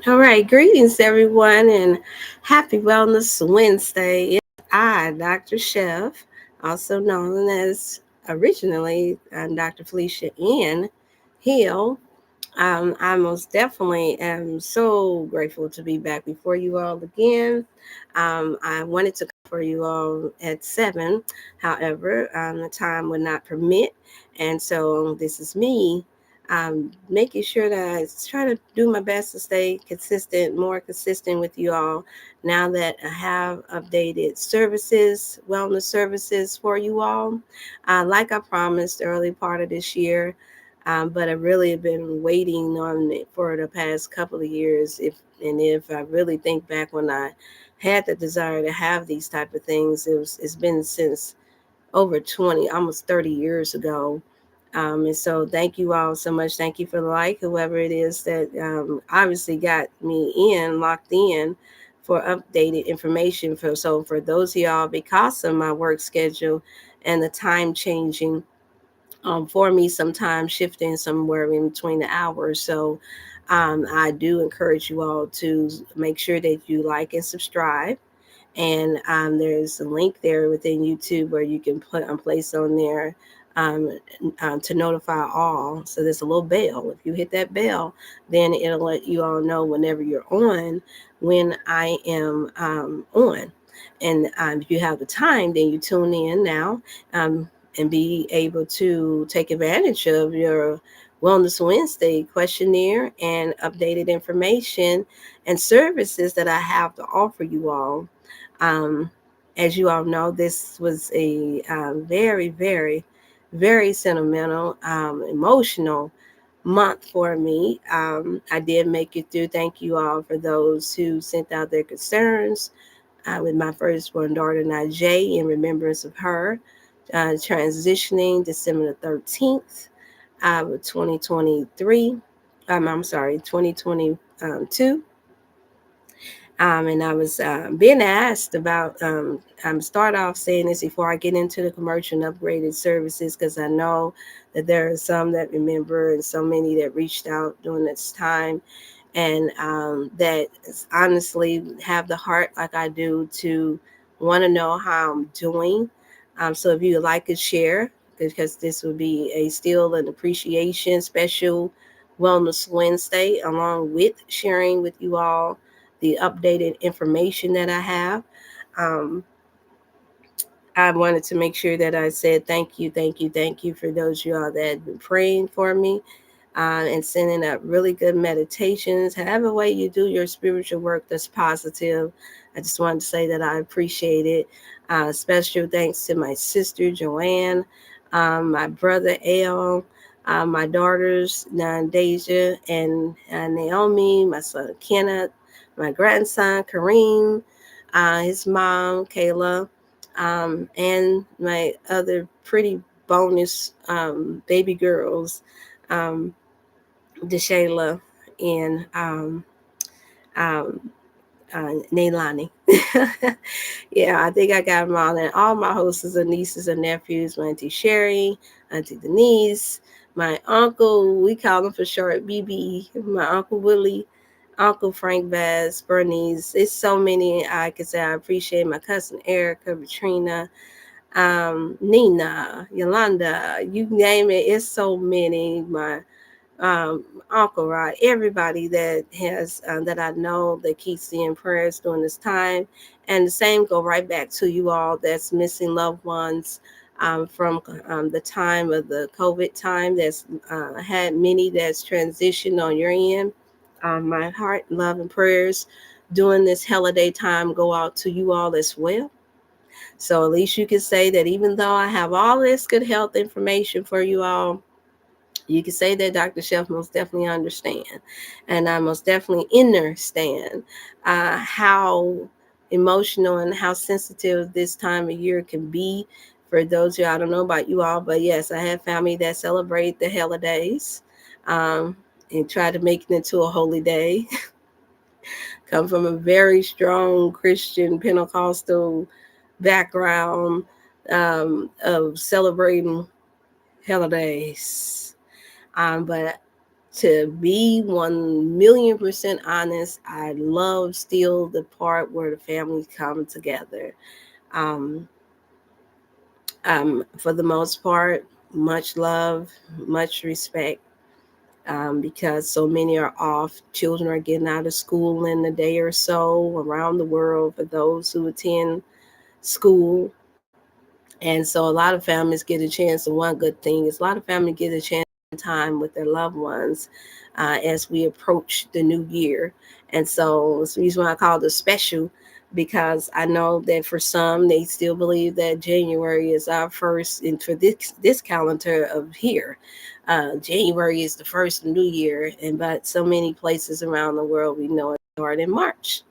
All right, greetings everyone, and happy Wellness Wednesday. It's I, Dr. Chef, also known as originally Dr. Felicia Ann Hill. I most definitely am so grateful to be back before you all again. I wanted to come for you all at 7, however, the time would not permit, and so this is me making sure that I try to do my best to stay consistent, more consistent with you all now that I have updated services, wellness services for you all. Like I promised early part of this year, but I really have been waiting on it for the past couple of years. If I really think back when I had the desire to have these type of things, it's been since over 20, almost 30 years ago. And so thank you all so much. Thank you for the like, whoever it is that obviously got me locked in for updated information. For those of y'all, because of my work schedule and the time changing, for me, sometimes shifting somewhere in between the hours. So I do encourage you all to make sure that you like and subscribe. And there's a link there within YouTube where you can put a place on there um, to notify all. So there's a little bell. If you hit that bell, then it'll let you all know whenever you're on, when I am on. And if you have the time, then you tune in now and be able to take advantage of your Wellness Wednesday questionnaire and updated information and services that I have to offer you all. um, as you all know, this was a very, very, very sentimental, emotional month for me. I did make it through. Thank you all for those who sent out their concerns with my firstborn daughter, Najee, in remembrance of her transitioning December the 13th of 2023. I'm sorry, 2022. And I was being asked about, start off saying this before I get into the commercial and upgraded services, because I know that there are some that remember and so many that reached out during this time, and that honestly have the heart like I do to want to know how I'm doing. So if you would like to share, because this would be a still an appreciation special Wellness Wednesday, along with sharing with you all the updated information that I have. Um, I wanted to make sure that I said thank you, thank you, thank you for those of y'all that have been praying for me and sending up really good meditations. However way you do your spiritual work that's positive, I just wanted to say that I appreciate it. Special thanks to my sister Joanne, my brother Al, my daughters Deja and Naomi, my son Kenneth, my grandson Kareem, his mom Kayla, and my other pretty bonus baby girls, um, Deshayla and um, Neilani. Yeah, I think I got them all. And all my hosts and nieces and nephews, my Auntie Sherry, Auntie Denise, my uncle, we call him for short BB, my Uncle Willie, Uncle Frank Bass, Bernice. It's so many I could say I appreciate. My cousin Erica, Katrina, Nina, Yolanda, you name it. It's so many. My Uncle Rod, everybody that has that I know that keeps me in prayers during this time, and the same go right back to you all that's missing loved ones from the time of the COVID time. That's had many that's transitioned on your end. My heart, love, and prayers during this holiday time go out to you all as well. So at least you can say that even though I have all this good health information for you all, you can say that Dr. Chef most definitely understand, and I most definitely understand how emotional and how sensitive this time of year can be for those who I don't know about you all, but yes, I have family that celebrate the holidays um, and try to make it into a holy day. Come from a very strong Christian Pentecostal background of celebrating holidays. But to be 1,000,000% honest, I love still the part where the families come together. Um, for the most part, much love, much respect, because so many are off. Children are getting out of school in a day or so around the world for those who attend school. And so a lot of families get a chance. And one good thing is a lot of families get a chance to spend time with their loved ones as we approach the new year. And so it's the reason why I call it special, because I know that for some they still believe that January is our first, and for this calendar of here, January is the first new year. And but so many places around the world we know it started in March.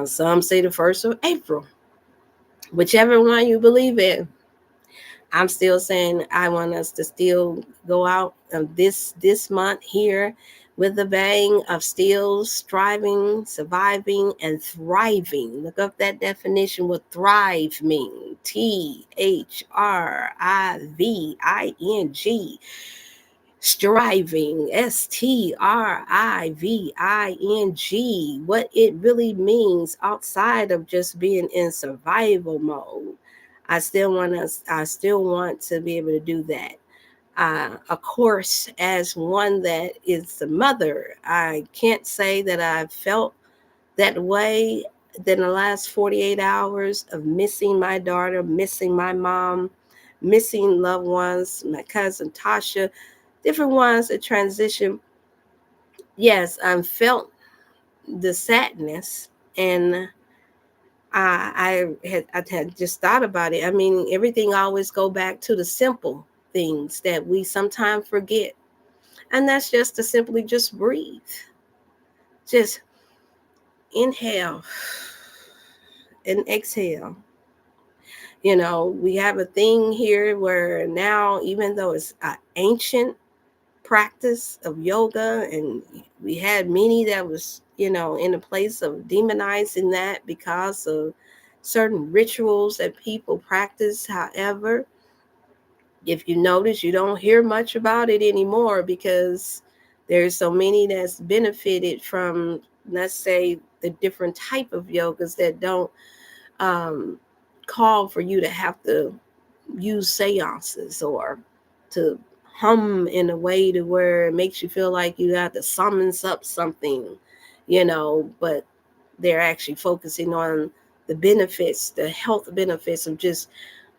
Some say the first of April, whichever one you believe in. I'm still saying I want us to still go out of this month here with a bang of still striving, surviving, and thriving. Look up that definition. What thrive mean? THRIVING. Striving, STRIVING. What it really means outside of just being in survival mode. I still want to be able to do that. Of course, as one that is a mother, I can't say that I've felt that way than the last 48 hours of missing my daughter, missing my mom, missing loved ones, my cousin Tasha, different ones that transition. Yes, I felt the sadness, and I had just thought about it. I mean, everything always go back to the simple things that we sometimes forget, and that's just to simply just breathe, just inhale and exhale. We have a thing here where now, even though it's an ancient practice of yoga, and we had many that was in a place of demonizing that because of certain rituals that people practice. However, if you notice, you don't hear much about it anymore because there's so many that's benefited from, let's say, the different type of yogas that don't um, call for you to have to use seances or to hum in a way to where it makes you feel like you have to summons up something, but they're actually focusing on the benefits, the health benefits of just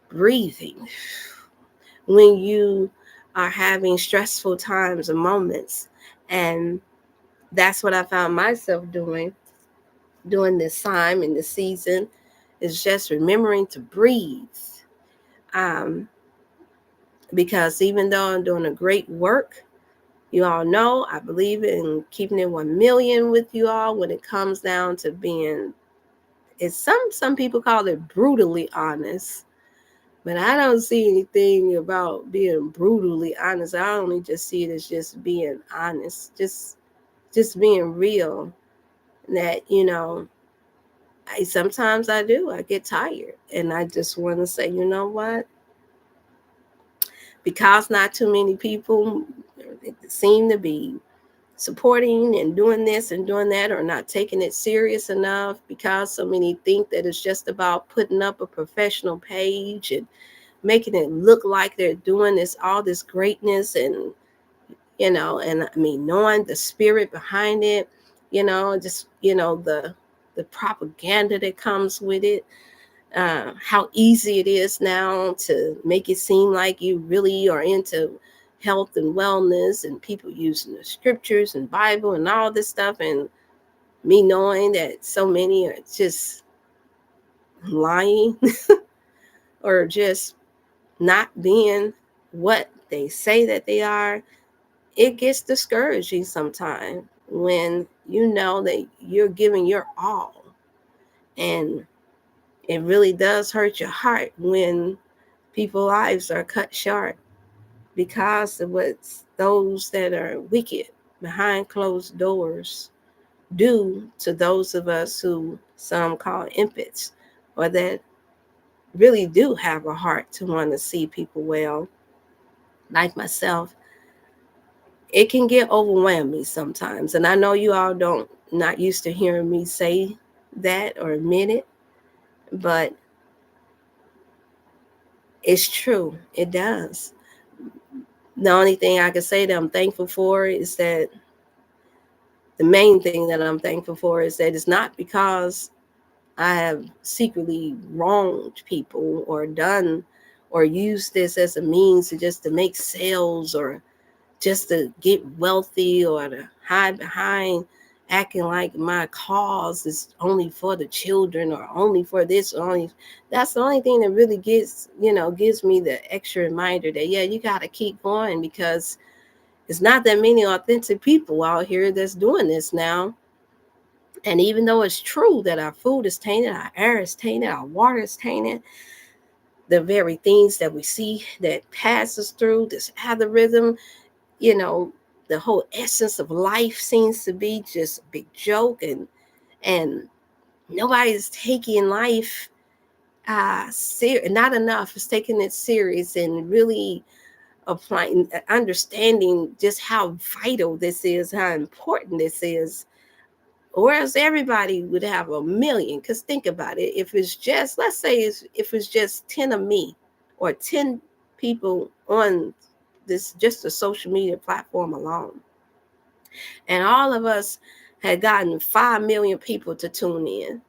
breathing when you are having stressful times and moments. And that's what I found myself doing during this time in the season, is just remembering to breathe. Um, because even though I'm doing a great work, you all know I believe in keeping it 1,000,000 with you all when it comes down to being, it's some people call it brutally honest, but I don't see anything about being brutally honest. I only just see it as just being honest, just being real. That sometimes I get tired, and I just want to say, you know what? Because not too many people seem to be supporting and doing this and doing that, or not taking it serious enough, because so many think that it's just about putting up a professional page and making it look like they're doing all this greatness, and and I mean, knowing the spirit behind it, just the propaganda that comes with it. How easy it is now to make it seem like you really are into health and wellness, and people using the scriptures and Bible and all this stuff, and me knowing that so many are just lying or just not being what they say that they are. It gets discouraging sometimes when you know that you're giving your all, and it really does hurt your heart when people's lives are cut short because of what those that are wicked behind closed doors do to those of us who some call impots, or that really do have a heart to want to see people well, like myself. it can get overwhelming sometimes. And I know you all not used to hearing me say that or admit it, but it's true. It does. The only thing I can say that I'm thankful for is that the main thing that I'm thankful for is that it's not because I have secretly wronged people or done or used this as a means to just to make sales or just to get wealthy or to hide behind acting like my cause is only for the children or only for this or only. That's the only thing that really gives me the extra reminder that yeah, you got to keep going, because it's not that many authentic people out here that's doing this now. And even though it's true that our food is tainted, our air is tainted, our water is tainted, the very things that we see that passes through this algorithm, the whole essence of life seems to be just a big joke, and nobody's taking life not enough is taking it serious and really applying, understanding just how vital this is, how important this is. Or else everybody would have a million. Because think about it. If it's just, let's say, if it's just 10 of me or 10 people on this, just a social media platform alone, and all of us had gotten 5 million people to tune in,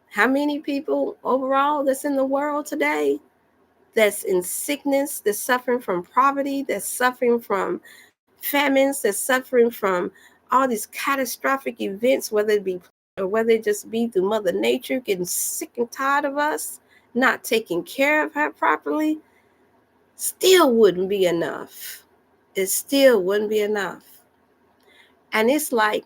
how many people overall that's in the world today that's in sickness, that's suffering from poverty, that's suffering from famines, that's suffering from all these catastrophic events, whether it be or whether it just be through Mother Nature getting sick and tired of us, not taking care of her properly, still wouldn't be enough. It still wouldn't be enough. And it's like,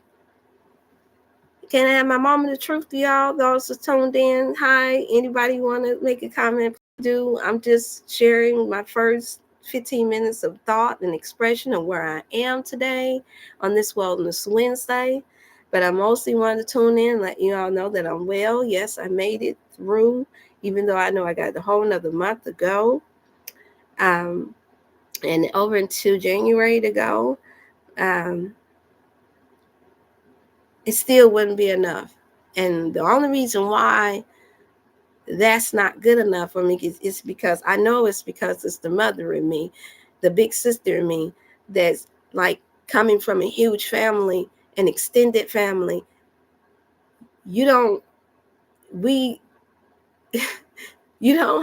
can I have my moment of truth to y'all? Those who tuned in, hi. Anybody want to make a comment? Do. I'm just sharing my first 15 minutes of thought and expression of where I am today on this Wellness Wednesday. But I mostly wanted to tune in, let you all know that I'm well. Yes, I made it through, even though I know I got the whole another month to go. And over into January to go. It still wouldn't be enough. And the only reason why that's not good enough for me is because I know it's because it's the mother in me, the big sister in me, that's like coming from a huge family, an extended family. You don't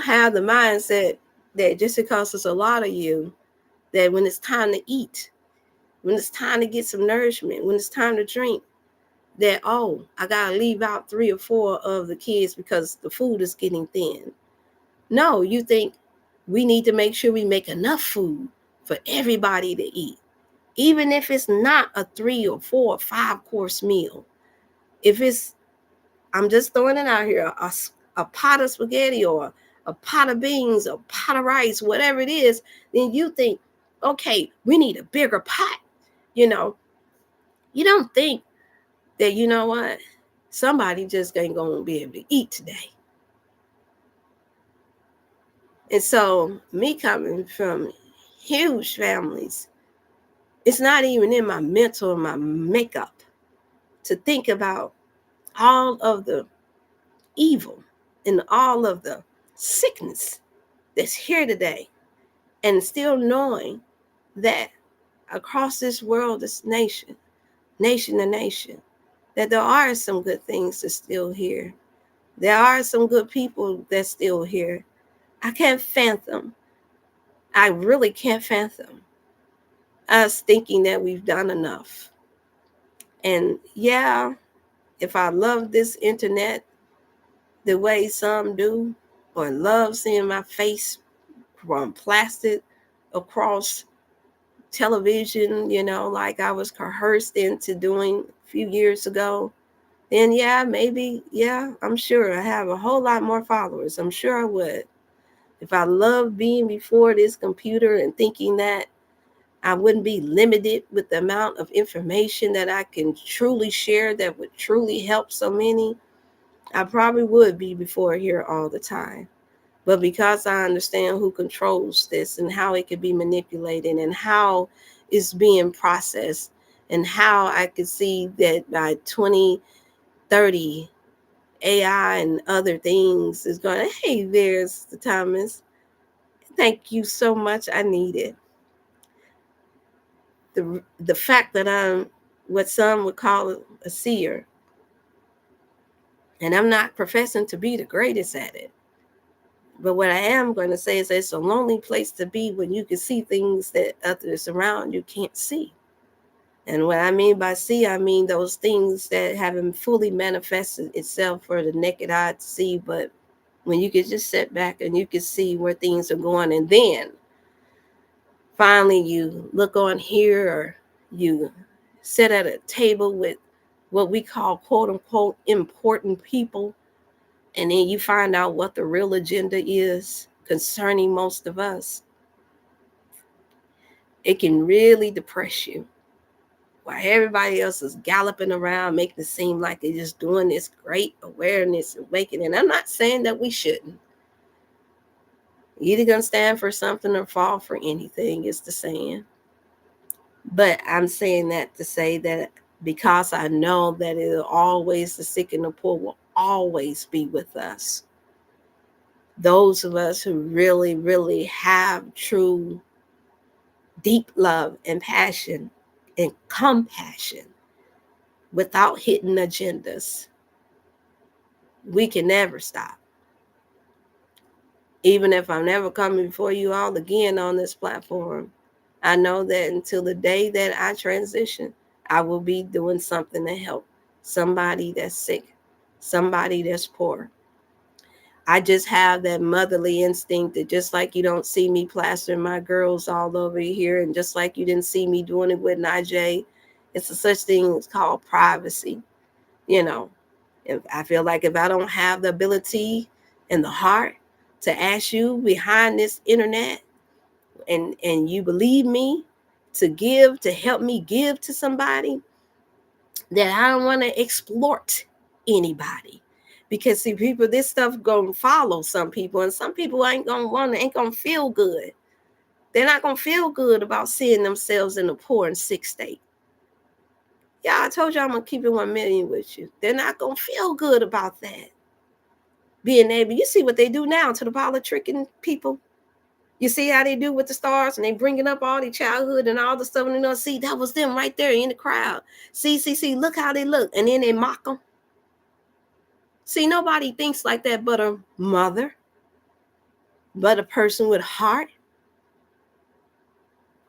have the mindset that just because it's a lot of you, that when it's time to eat, when it's time to get some nourishment, when it's time to drink, that, oh, I got to leave out 3 or 4 of the kids because the food is getting thin. No, you think we need to make sure we make enough food for everybody to eat. Even if it's not a 3 or 4 or 5 course meal. If it's, I'm just throwing it out here, a pot of spaghetti or a pot of beans, a pot of rice, whatever it is, then you think, okay, we need a bigger pot. You don't think that, you know what, somebody just ain't going to be able to eat today. And so me coming from huge families, it's not even in my mental or my makeup to think about all of the evil and all of the sickness that's here today, and still knowing that across this world, this nation to nation, that there are some good things that's still here. There are some good people that's still here. I can't fathom. I really can't fathom us thinking that we've done enough. And yeah, if I love this internet the way some do, or love seeing my face plastered across television, like I was coerced into doing a few years ago, then yeah, maybe, yeah, I'm sure I have a whole lot more followers. I'm sure I would. If I loved being before this computer and thinking that I wouldn't be limited with the amount of information that I can truly share that would truly help so many, I probably would be before here all the time. But because I understand who controls this and how it can be manipulated and how it's being processed and how I could see that by 2030, AI and other things is going, hey, there's the Thomas. Thank you so much. I need it. The fact that I'm what some would call a seer, and I'm not professing to be the greatest at it. But what I am going to say is that it's a lonely place to be when you can see things that others around you can't see. And what I mean by see, I mean those things that haven't fully manifested itself for the naked eye to see, but when you can just sit back and you can see where things are going, and then finally you look on here or you sit at a table with what we call quote unquote important people, and then you find out what the real agenda is concerning most of us, it can really depress you. While everybody else is galloping around, making it seem like they're just doing this great awareness and waking. And I'm not saying that we shouldn't. You're either going to stand for something or fall for anything, is the saying. But I'm saying that to say that because I know that it'll always, the sick and the poor will always be with us. Those of us who really, really have true deep love and passion and compassion without hidden agendas, we can never stop. Even if I'm never coming before you all again on this platform, I know that until the day that I transition, I will be doing something to help somebody that's sick, somebody that's poor. I just have that motherly instinct that just like you don't see me plastering my girls all over here, and just like you didn't see me doing it with Najee, it's a such thing as called privacy. You know, if I feel like if I don't have the ability and the heart to ask you behind this internet and you believe me to give, to help me give to somebody, that I don't want to exploit anybody. Because see, people, this stuff gonna follow some people, and some people ain't gonna feel good. They're not gonna feel good about seeing themselves in a poor and sick state. Yeah, I told you I'm gonna keep it 1 million with you. They're not gonna feel good about that. Being able, you see what they do now to the politicking people. You see how they do with the stars, and they bringing up all their childhood and all the stuff, and you see that was them right there in the crowd. See, look how they look, and then they mock them. See, nobody thinks like that but a mother, but a person with heart.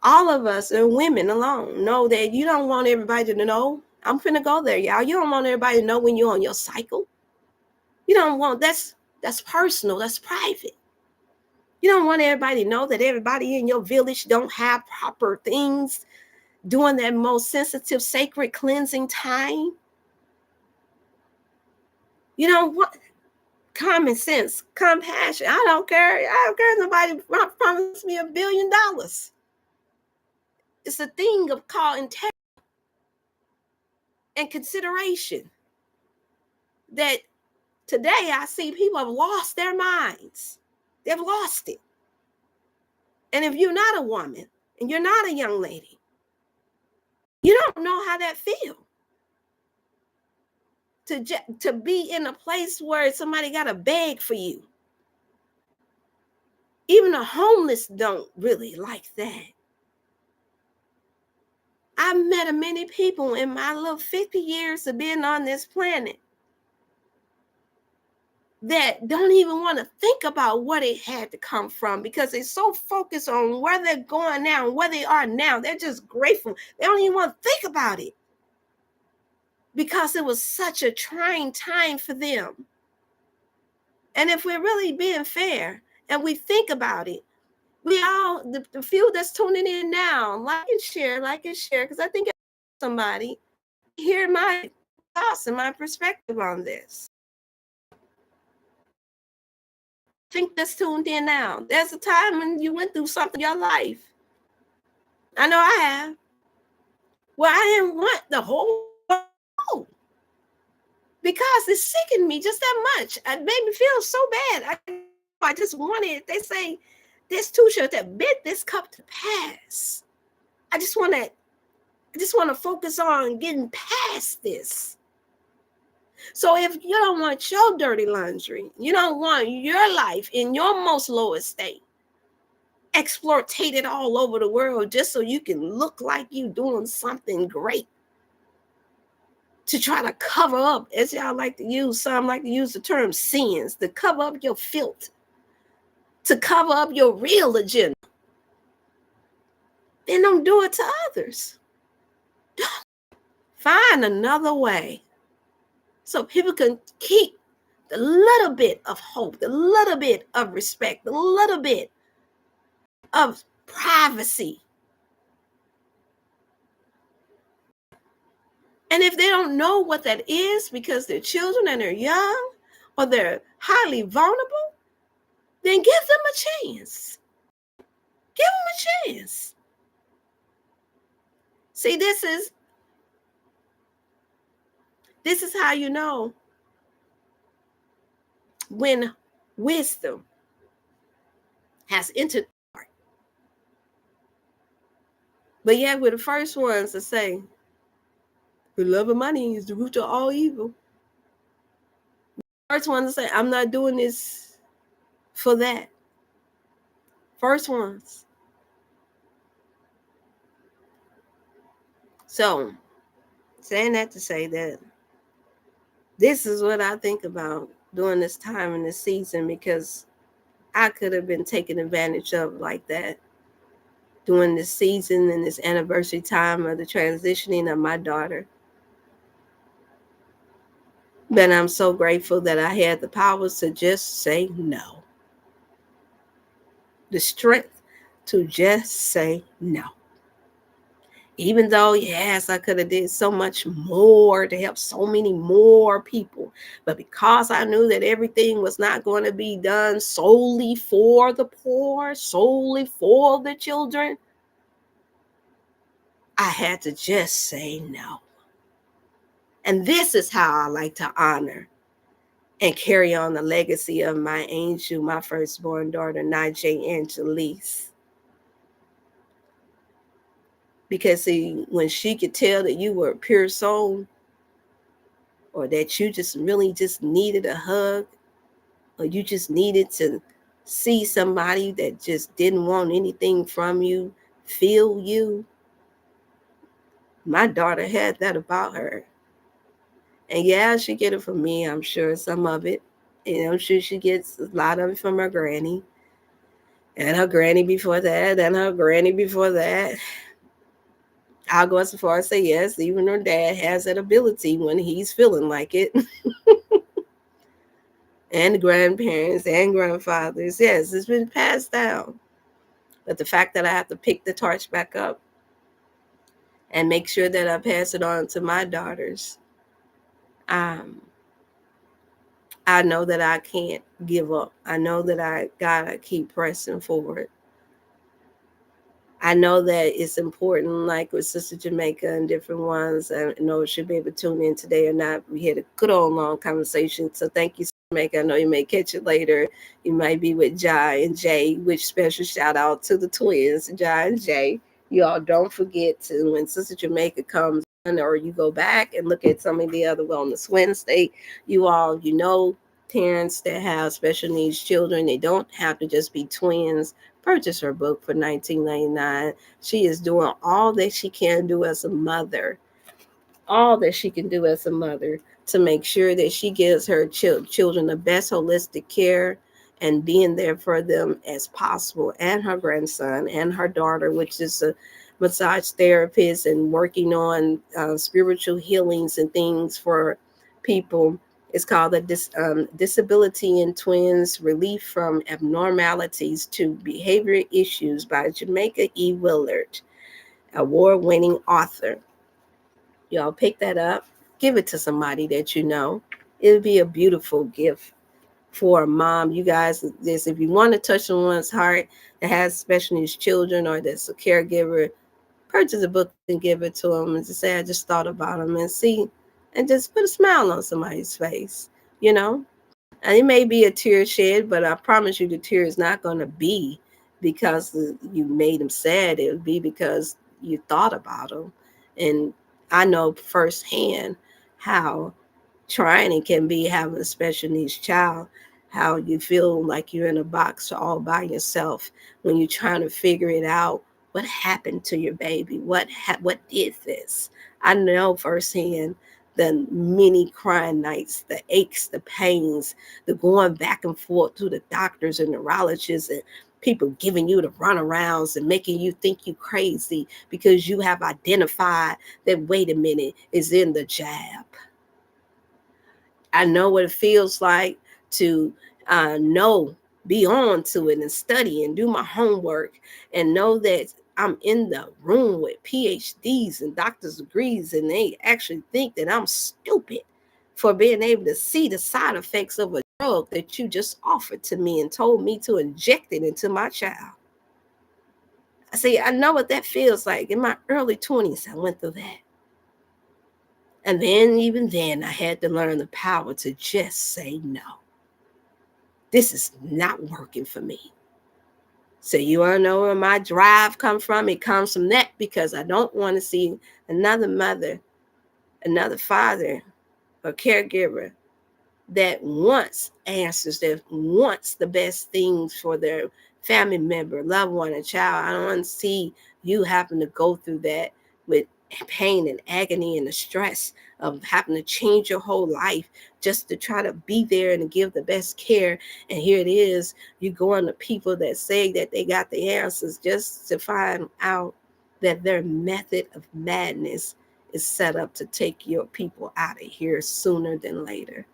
All of us are women alone know that you don't want everybody to know. I'm finna go there, y'all. You don't want everybody to know when you're on your cycle. You don't want, that's personal, that's private. You don't want everybody to know that everybody in your village don't have proper things during that most sensitive, sacred cleansing time. You know what? Common sense, compassion. I don't care if nobody promised me $1 billion. It's a thing of called integrity and consideration. That today I see people have lost their minds. They've lost it. And if you're not a woman and you're not a young lady, you don't know how that feels. To be in a place where somebody got to beg for you. Even the homeless don't really like that. I've met many people in my little 50 years of being on this planet that don't even want to think about what it had to come from, because they're so focused on where they're going now and where they are now. They're just grateful. They don't even want to think about it because it was such a trying time for them. And if we're really being fair and we think about it, we all, the few that's tuning in now, like and share, because I think somebody hear my thoughts and my perspective on this. Think that's tuned in now. There's a time when you went through something in your life. I know I have. Well, I didn't want the whole world because it's sickened me just that much. It made me feel so bad. I just wanted, they say, this too shall that bid this cup to pass. I just want to focus on getting past this. So if you don't want your dirty laundry, you don't want your life in your most lowest state exploitated all over the world just so you can look like you doing something great, to try to cover up, as y'all like to use, some like to use the term sins, to cover up your filth, to cover up your real agenda, then don't do it to others. Don't. Find another way so people can keep the little bit of hope, the little bit of respect, the little bit of privacy. And if they don't know what that is because they're children and they're young or they're highly vulnerable, then give them a chance. Give them a chance. See, this is how you know when wisdom has entered the heart. But yet we're the first ones to say, the love of money is the root of all evil. First ones to say, I'm not doing this for that. First ones. So, saying that to say that this is what I think about during this time in this season, because I could have been taken advantage of like that during this season and this anniversary time of the transitioning of my daughter. But I'm so grateful that I had the power to just say no. The strength to just say no. Even though, yes, I could have did so much more to help so many more people. But because I knew that everything was not going to be done solely for the poor, solely for the children, I had to just say no. And this is how I like to honor and carry on the legacy of my angel, my firstborn daughter, Najee Angelise. Because see, when she could tell that you were a pure soul, or that you just really just needed a hug, or you just needed to see somebody that just didn't want anything from you, feel you, my daughter had that about her. And yeah, she get it from me, I'm sure, some of it. And I'm sure she gets a lot of it from her granny. And her granny before that, and her granny before that. I'll go as far as say yes, even her dad has that ability when he's feeling like it. And the grandparents and grandfathers, yes, it's been passed down. But the fact that I have to pick the torch back up and make sure that I pass it on to my daughters, I know that I can't give up. I know that I gotta keep pressing forward. I know that it's important, like with Sister Jamaica and different ones. I know she'll be able to tune in today or not. We had a good old long conversation. So thank you, Sister Jamaica. I know you may catch it later. You might be with Jai and Jay, which special shout out to the twins, Jai and Jay. You all don't forget to, when Sister Jamaica comes on, or you go back and look at some of the other Wellness Wednesday, you all, parents that have special needs children, they don't have to just be twins. Purchase her book for $19.99. She is doing all that she can do as a mother, to make sure that she gives her children the best holistic care and being there for them as possible, and her grandson and her daughter, which is a massage therapist, and working on spiritual healings and things for people. It's called the Disability in Twins: Relief from Abnormalities to Behavior Issues by Jamaica E. Willard, award-winning author. Y'all pick that up. Give it to somebody that you know. It'll be a beautiful gift for a mom. You guys, if you want to touch someone's heart that has special needs children or that's a caregiver, purchase a book and give it to them and just say, I just thought about them, and see, and just put a smile on somebody's face, And it may be a tear shed, but I promise you the tear is not going to be because you made him sad. It would be because you thought about him. And I know firsthand how trying it can be having a special needs child, how you feel like you're in a box all by yourself when you're trying to figure it out. What happened to your baby? What did this? I know firsthand the many crying nights, the aches, the pains, the going back and forth to the doctors and neurologists and people giving you the runarounds and making you think you crazy because you have identified that, wait a minute, is in the jab. I know what it feels like to know, be on to it and study and do my homework and know that I'm in the room with PhDs and doctor's degrees, and they actually think that I'm stupid for being able to see the side effects of a drug that you just offered to me and told me to inject it into my child. See, I know what that feels like. In my early 20s, I went through that. And then, even then, I had to learn the power to just say no. This is not working for me. So you want to know where my drive comes from? It comes from that because I don't want to see another mother, another father, or caregiver that wants answers, that wants the best things for their family member, loved one, a child. I don't want to see you having to go through that with pain and agony and the stress of having to change your whole life just to try to be there and to give the best care. And here it is, you go on to people that say that they got the answers just to find out that their method of madness is set up to take your people out of here sooner than later.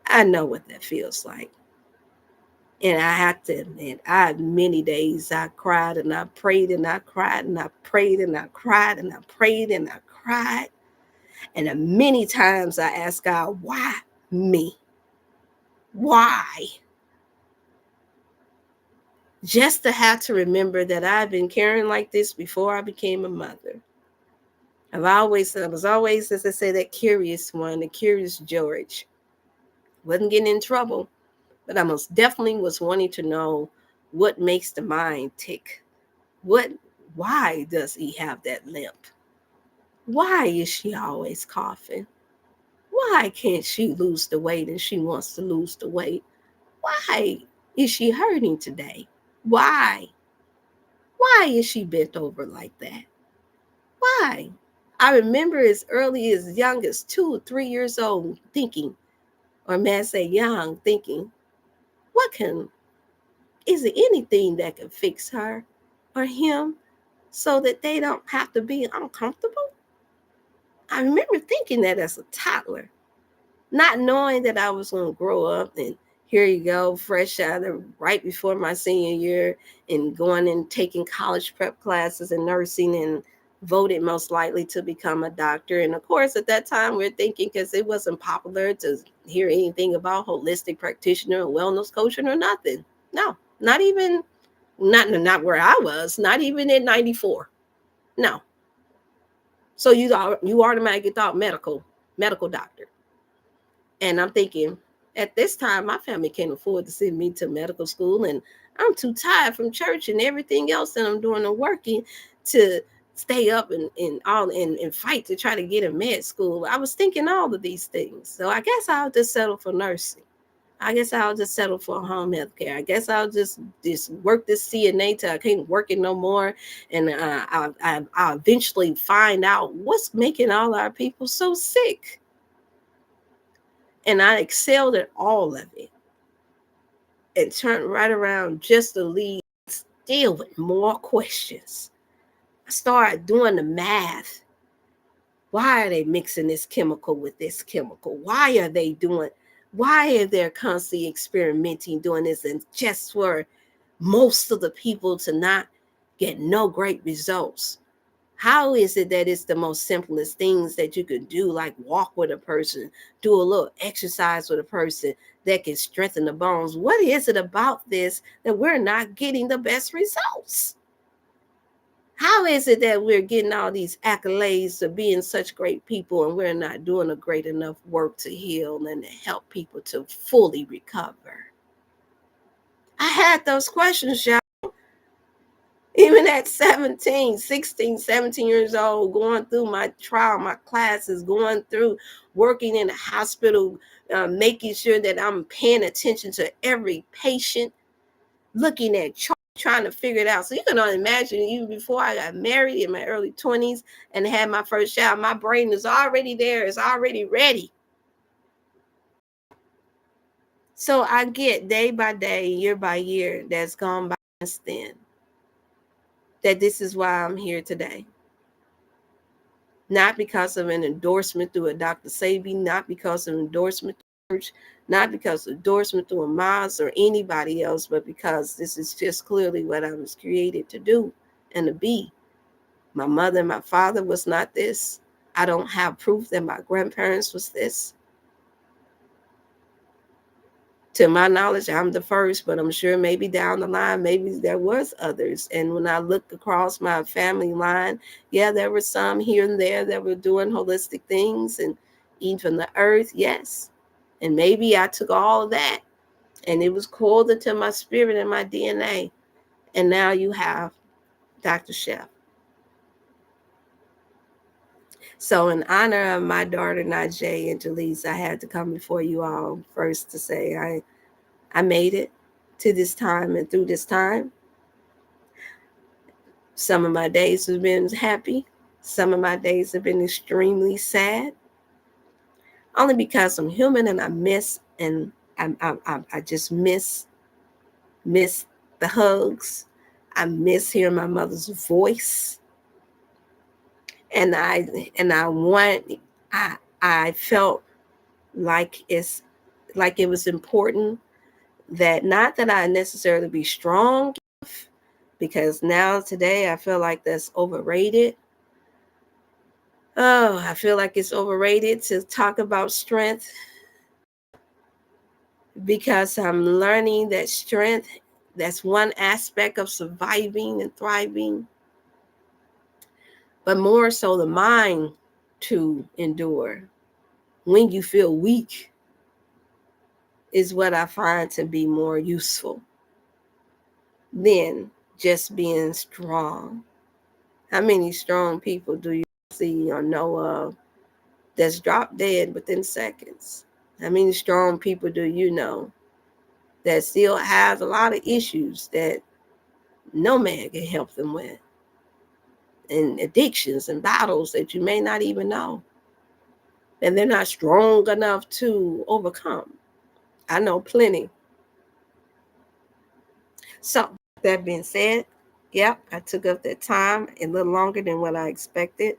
I know what that feels like. And I have to admit, I had many days I cried and I prayed and I cried and I prayed and I cried and I prayed and I cried. And many times I asked God, why me? Why? Just to have to remember that I've been caring like this before I became a mother. I was always, as I say, that curious one, the curious George. Wasn't getting in trouble, but I most definitely was wanting to know what makes the mind tick. Why does he have that limp? Why is she always coughing? Why can't she lose the weight and she wants to lose the weight? Why is she hurting today? Why? Why is she bent over like that? Why? I remember as early as young as 2 or 3 years old thinking, or may I say young, thinking, is there anything that can fix her or him so that they don't have to be uncomfortable? I remember thinking that as a toddler, not knowing that I was going to grow up and here you go, fresh out of right before my senior year and going and taking college prep classes and nursing and voted most likely to become a doctor. And of course, at that time, we're thinking because it wasn't popular to hear anything about holistic practitioner or wellness coaching or nothing. No, not even, not where I was, not even in 94. No. So you automatically thought medical doctor. And I'm thinking, at this time, my family can't afford to send me to medical school, and I'm too tired from church and everything else that I'm doing and working to stay up and fight to try to get in med school. I was thinking all of these things. So I guess I'll just settle for nursing. I guess I'll just settle for home health care. I guess I'll just work this CNA till I can't work it no more. And I'll eventually find out what's making all our people so sick. And I excelled at all of it and turned right around just to leave still with more questions. I started doing the math. Why are they mixing this chemical with this chemical? Why are they constantly experimenting doing this and just for most of the people to not get no great results? How is it that it's the most simplest things that you could do, like walk with a person, do a little exercise with a person that can strengthen the bones? What is it about this that we're not getting the best results? How is it that we're getting all these accolades of being such great people and we're not doing a great enough work to heal and to help people to fully recover? I had those questions, y'all. Even at 17, 16, 17 years old, going through my trial, my classes, going through working in the hospital, making sure that I'm paying attention to every patient, looking at charts, trying to figure it out. So you can only imagine, even before I got married in my early 20s and had my first child, my brain is already there. It's already ready. So I get day by day, year by year that's gone by since then, that this is why I'm here today. Not because of an endorsement through a Dr. Sebi, not because of endorsement through church, not because of endorsement through a Maz or anybody else, but because this is just clearly what I was created to do and to be. My mother and my father was not this. I don't have proof that my grandparents was this. To my knowledge, I'm the first, but I'm sure maybe down the line, maybe there was others. And when I look across my family line, yeah, there were some here and there that were doing holistic things and eating from the earth, yes. And maybe I took all of that and it was called into my spirit and my DNA. And now you have Dr. Chef. So in honor of my daughter, Najee and Jaleese, I had to come before you all first to say I made it to this time, and through this time, some of my days have been happy. Some of my days have been extremely sad. Only because I'm human and I miss, and I just miss the hugs. I miss hearing my mother's voice. And I felt like it was important that, not that I necessarily be strong, because now today I feel like that's overrated. Oh, I feel like it's overrated to talk about strength, because I'm learning that strength, that's one aspect of surviving and thriving, but more so the mind to endure when you feel weak is what I find to be more useful than just being strong. How many strong people do you see or know of that's dropped dead within seconds? How many strong people do you know that still have a lot of issues that no man can help them with, and addictions and battles that you may not even know, and they're not strong enough to overcome? I know plenty. So that being said, yep, I took up that time a little longer than what I expected.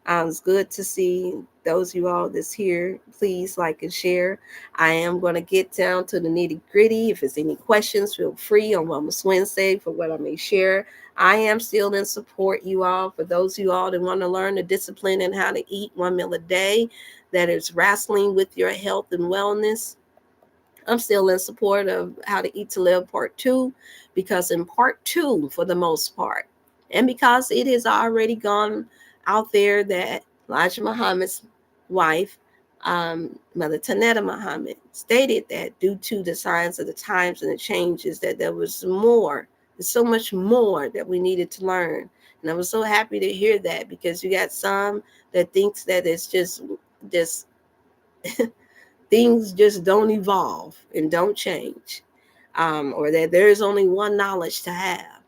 It's good to see those of you all that's here. Please like and share. I am going to get down to the nitty gritty. If there's any questions, feel free on Wellness Wednesday for what I may share. I am still in support, you all. For those of you all that want to learn the discipline and how to eat 1 meal a day, that is wrestling with your health and wellness, I'm still in support of How to Eat to Live Part 2, because in Part 2, for the most part, and because it has already gone out there that Elijah Muhammad's wife, Mother Tanetta Muhammad, stated that due to the signs of the times and the changes, that there was more, there's so much more that we needed to learn. And I was so happy to hear that, because you got some that thinks that it's just things just don't evolve and don't change, or that there is only one knowledge to have.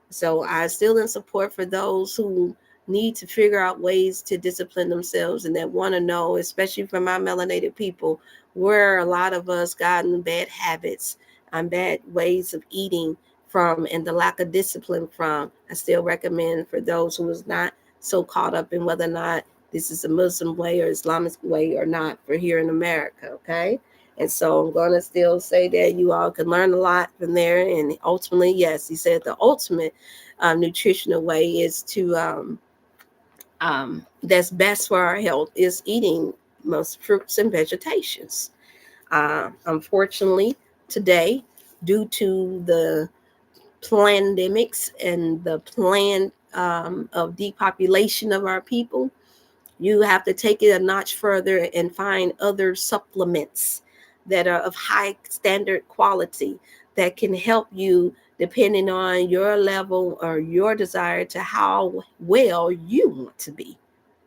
So I still in support for those who need to figure out ways to discipline themselves, and that want to know, especially for my melanated people, where a lot of us gotten bad habits and bad ways of eating from, and the lack of discipline from. I still recommend for those who is not so caught up in whether or not this is a Muslim way or Islamic way or not for here in America, okay? And so I'm going to still say that you all can learn a lot from there. And ultimately, yes, he said the ultimate nutritional way is to, that's best for our health, is eating most fruits and vegetations. Unfortunately, today, due to the pandemics and the planned of depopulation of our people, you have to take it a notch further and find other supplements that are of high standard quality that can help you depending on your level or your desire to how well you want to be.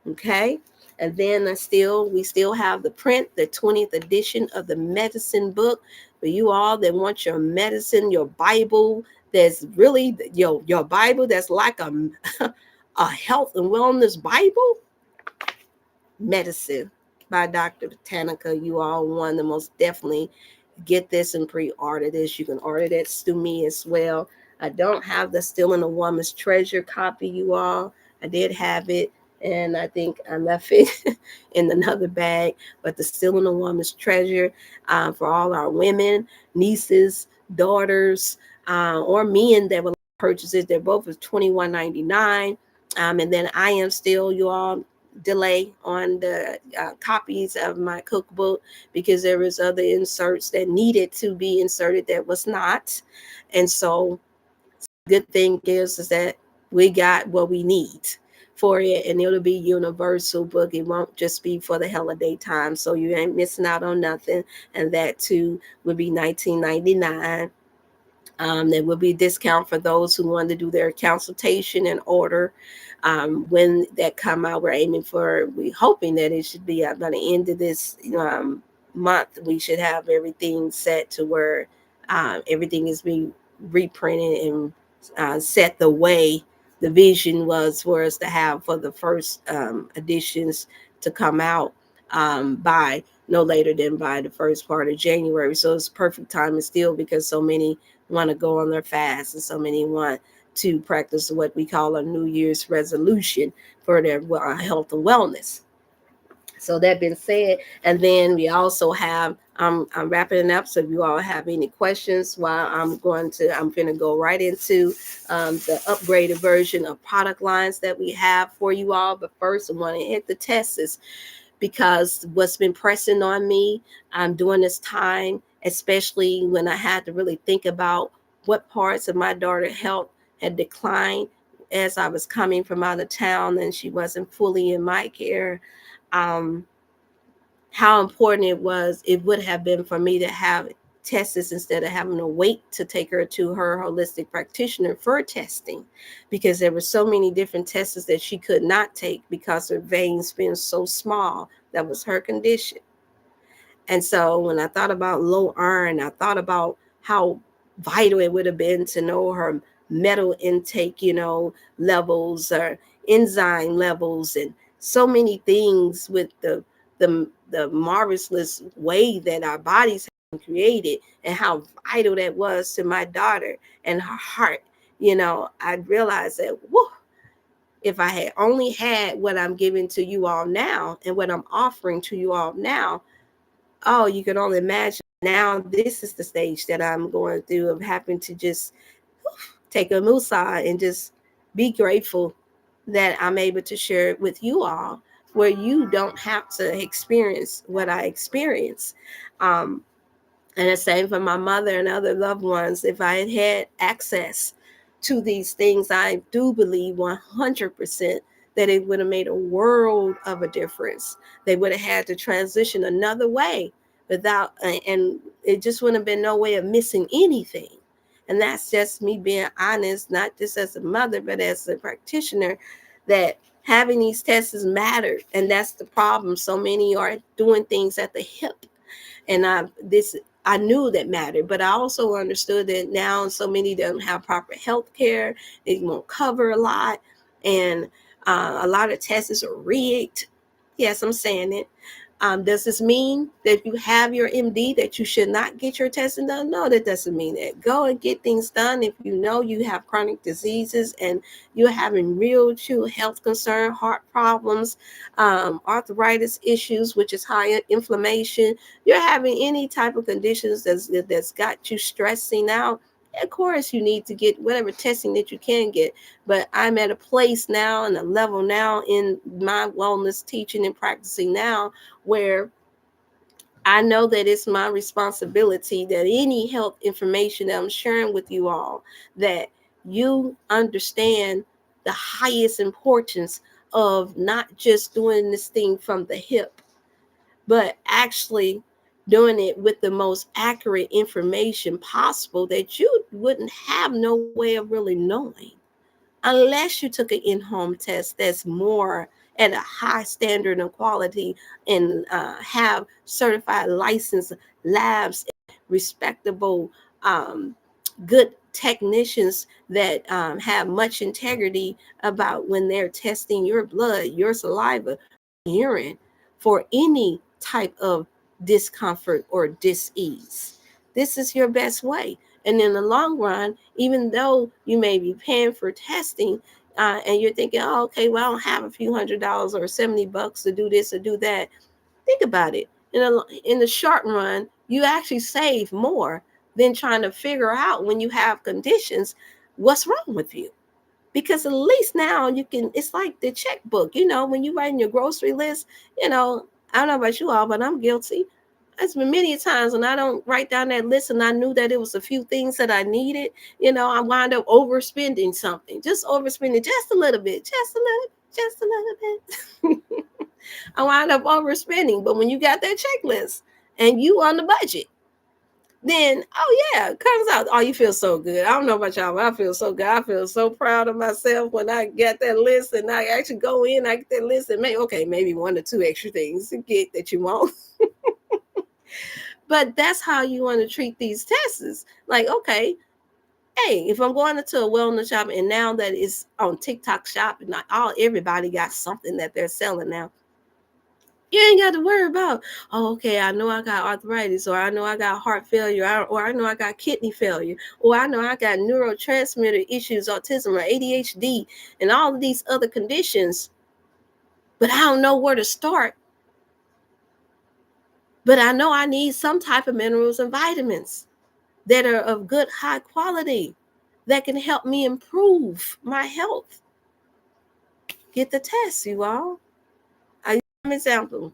Okay. And then we still have the print, the 20th edition of the medicine book for you all that want your medicine, your Bible that's really your Bible that's like a health and wellness Bible. Medicine by Dr. Botanica. You all want to most definitely get this and pre-order this. You can order that through me as well. I don't have the Still in a Woman's Treasure copy, you all. I did have it, and I think I left it in another bag. But the Still in a Woman's Treasure for all our women, nieces, daughters, or men that will purchase it. They're both at $21.99. And then I Am Still, you all, delay on the copies of my cookbook because there was other inserts that needed to be inserted that was not. And so good thing is that we got what we need for it, and it'll be universal book. It won't just be for the holiday time, so you ain't missing out on nothing. And that too would be $19.99. There will be a discount for those who want to do their consultation and order. When that come out, we're hoping that it should be by the end of this month. We should have everything set to where everything is being reprinted and set the way the vision was for us to have for the first editions to come out by no later than by the first part of January. So it's perfect time still because so many want to go on their fast and so many want to practice what we call a New Year's resolution for their health and wellness. So that being said, and then we also have I'm wrapping it up. So if you all have any questions, I'm going to go right into the upgraded version of product lines that we have for you all. But first, I want to hit the tests because what's been pressing on me during this time, especially when I had to really think about what parts of my daughter's health had declined as I was coming from out of town and she wasn't fully in my care. How important it would have been for me to have tests instead of having to wait to take her to her holistic practitioner for testing, because there were so many different tests that she could not take because her veins being so small. That was her condition. And so when I thought about low iron, I thought about how vital it would have been to know her metal intake, levels or enzyme levels and so many things with the marvelous way that our bodies have been created and how vital that was to my daughter and her heart. I realized that, whoa, if I had only had what I'm giving to you all now and what I'm offering to you all now, oh, you can only imagine. Now this is the stage that I'm going through of having to just take a musa and just be grateful that I'm able to share it with you all, where you don't have to experience what I experience. And the same for my mother and other loved ones. If I had had access to these things, I do believe 100% that it would have made a world of a difference. They would have had to transition another way and it just wouldn't have been no way of missing anything. And that's just me being honest, not just as a mother, but as a practitioner, that having these tests matter. And that's the problem. So many are doing things at the hip. And I knew that mattered, but I also understood that now so many don't have proper health care. They won't cover a lot. And a lot of tests are rigged. Yes, I'm saying it. Does this mean that you have your MD that you should not get your testing done? No, that doesn't mean that. Go and get things done if you know you have chronic diseases and you're having real, true health concern, heart problems, arthritis issues, which is high inflammation. You're having any type of conditions that's got you stressing out. Of course, you need to get whatever testing that you can get. But I'm at a place now and a level now in my wellness teaching and practicing now where I know that it's my responsibility that any health information that I'm sharing with you all, that you understand the highest importance of not just doing this thing from the hip, but actually doing it with the most accurate information possible that you wouldn't have no way of really knowing unless you took an in-home test that's more at a high standard and quality, and have certified licensed labs, respectable, good technicians that have much integrity about when they're testing your blood, your saliva, urine for any type of discomfort or dis-ease. This is your best way. And in the long run, even though you may be paying for testing, and you're thinking, oh, okay, well, I don't have a few $100s or $70 to do this or do that. Think about it. In the short run, you actually save more than trying to figure out when you have conditions what's wrong with you. Because at least now you can, it's like the checkbook, when you write in your grocery list, I don't know about you all, but I'm guilty. There's been many times when I don't write down that list and I knew that it was a few things that I needed, I wind up overspending something, just overspending just a little bit, just a little bit. I wind up overspending. But when you got that checklist and you on the budget, then, oh yeah, it comes out. Oh, you feel so good. I don't know about y'all, but I feel so good. I feel so proud of myself when I get that list and I actually go in, I get that list and maybe 1 or 2 extra things to get that you want. But that's how you want to treat these tests. Like, okay, hey, if I'm going into a wellness shop and now that it's on TikTok shop and everybody got something that they're selling now, you ain't got to worry about, oh, okay, I know I got arthritis, or I know I got heart failure, or I know I got kidney failure, or I know I got neurotransmitter issues, autism, or ADHD, and all of these other conditions, but I don't know where to start. But I know I need some type of minerals and vitamins that are of good, high quality that can help me improve my health. Get the test, you all. I use an example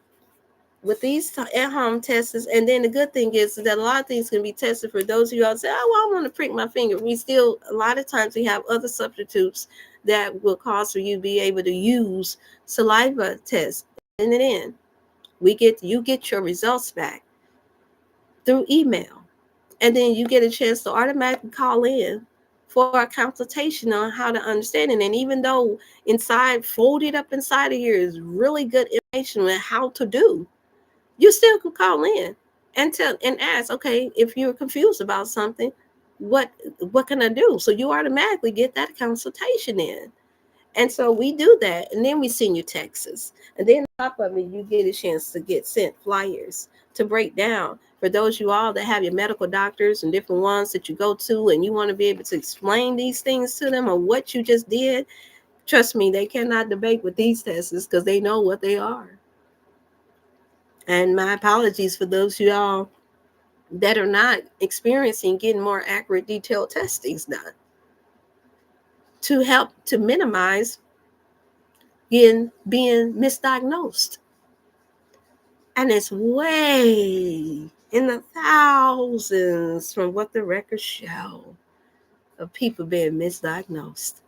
with these at-home tests. And then the good thing is that a lot of things can be tested for those of you all say, oh, well, I want to prick my finger. A lot of times we have other substitutes that will cause for you to be able to use saliva tests. And then you get your results back through email. And then you get a chance to automatically call in for a consultation on how to understand it. And even though folded up inside of here is really good information on how to do, you still can call in and ask, okay, if you're confused about something, what can I do? So you automatically get that consultation in. And so we do that, and then we send you texts. And then on top of it, you get a chance to get sent flyers to break down for those you all that have your medical doctors and different ones that you go to, and you want to be able to explain these things to them or what you just did. Trust me, they cannot debate with these tests because they know what they are. And my apologies for those of y'all that are not experiencing getting more accurate, detailed testings done to help to minimize being misdiagnosed. And it's way in the thousands from what the records show of people being misdiagnosed.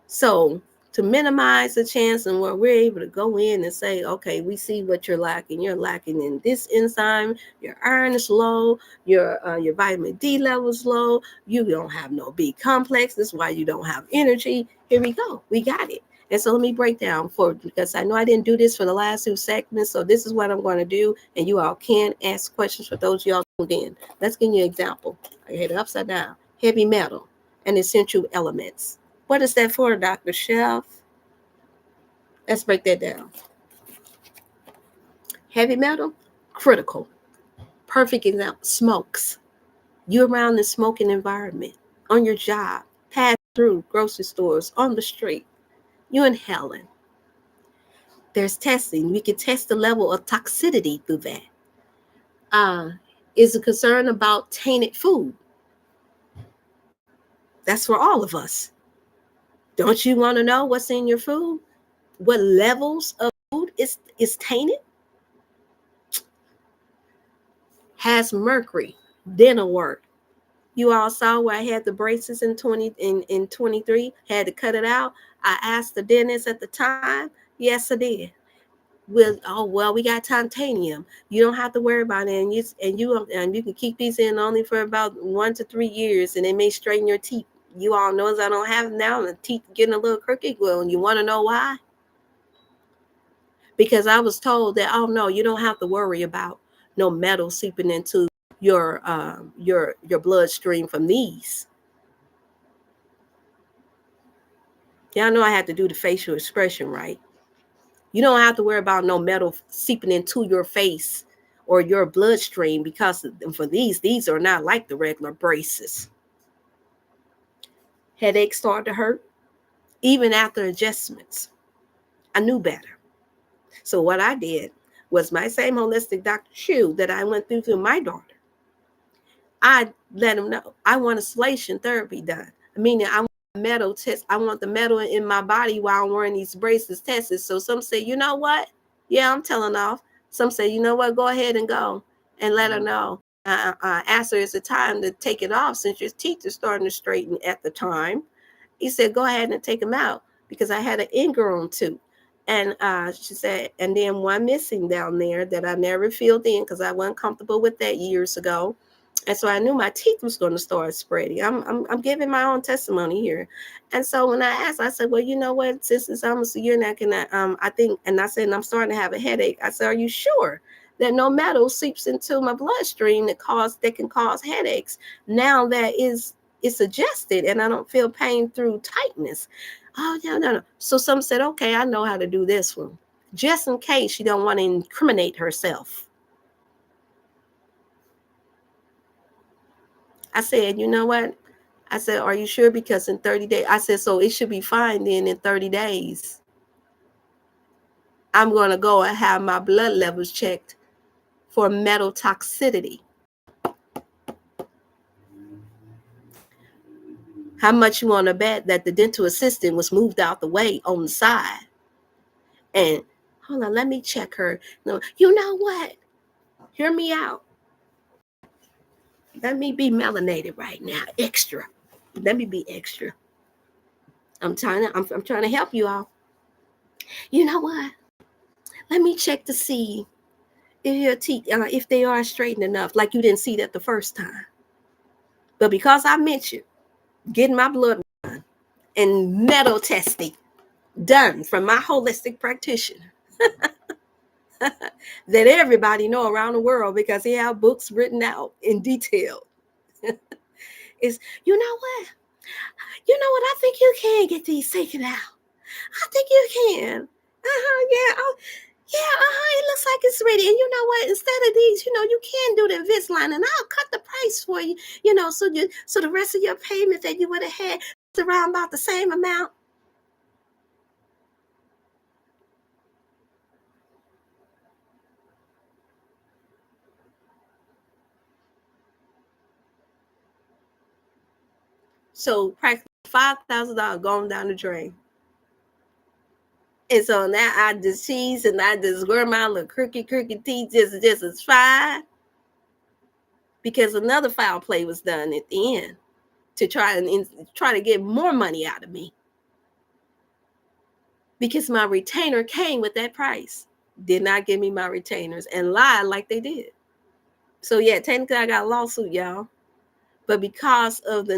So to minimize the chance and where we're able to go in and say, okay, we see what you're lacking. You're lacking in this enzyme, your iron is low, your vitamin D level is low, you don't have no B complex, that's why you don't have energy. Here we go, we got it. And so let me break down because I know I didn't do this for the last 2 segments, so this is what I'm going to do, and you all can ask questions for those of y'all tuned in. Let's give you an example. I had it upside down. Heavy metal and essential elements. What is that for, Dr. Chef? Let's break that down. Heavy metal, critical. Perfect example, smokes. You're around the smoking environment, on your job, pass through grocery stores, on the street. You're inhaling. There's testing. We can test the level of toxicity through that. Is a concern about tainted food. That's for all of us. Don't you want to know what's in your food? What levels of food is tainted? Has mercury, dental work. You all saw where I had the braces in 23, had to cut it out. I asked the dentist at the time. Yes, I did. Well, we got titanium. You don't have to worry about it, and you can keep these in only for about 1 to 3 years, and it may straighten your teeth. You all know, as I don't have them now, the teeth getting a little crooked. Well, you want to know why? Because I was told that, oh no, you don't have to worry about no metal seeping into your bloodstream from these. Y'all know I had to do the facial expression right. You don't have to worry about no metal seeping into your face or your bloodstream, because for these are not like the regular braces. Headaches started to hurt even after adjustments. I knew better. So what I did was, my same holistic Dr. Chu that I went through my daughter, I let him know I want insulation therapy done. Meaning I want metal test. I want the metal in my body while I'm wearing these braces tested. So some say, you know what? Yeah, I'm telling off. Some say, you know what? Go ahead and go and let her know. Ask her, is it time to take it off since your teeth are starting to straighten at the time? He said, go ahead and take them out, because I had an ingrown tooth. And she said, and then one missing down there that I never filled in because I wasn't comfortable with that years ago. And so I knew my teeth was going to start spreading. I'm giving my own testimony here. And so when I asked, I said, well, you know what, since it's almost a year now, I think, and I said, and I'm starting to have a headache. I said, are you sure that no metal seeps into my bloodstream that can cause headaches now that it's adjusted and I don't feel pain through tightness? Oh, no. So some said, okay, I know how to do this one, just in case she don't want to incriminate herself. I said, you know what? I said, are you sure? Because in 30 days, I said, so it should be fine then in 30 days. I'm going to go and have my blood levels checked for metal toxicity. How much you want to bet that the dental assistant was moved out the way on the side? And hold on, let me check her. No, you know what? Hear me out. Let me be melanated right now. Extra. Let me be extra. I'm trying to help you all. You know what? Let me check to see if your teeth, if they are straightened enough, like you didn't see that the first time. But because I mentioned getting my blood run and metal testing done from my holistic practitioner, that everybody know around the world, because he have books written out in detail, is, you know what? I think you can get these taken out. I think you can. Yeah. Oh, yeah. It looks like it's ready. And you know what? Instead of these, you can do the Invisalign, and I'll cut the price for you. So the rest of your payment that you would have had is around about the same amount. So practically $5,000 going down the drain. And so now I just cheese and I just wear my little crooked teeth just as fine, because another foul play was done at the end to try to get more money out of me, because my retainer came with that price, did not give me my retainers, and lied like they did. So yeah, technically I got a lawsuit, y'all. But because of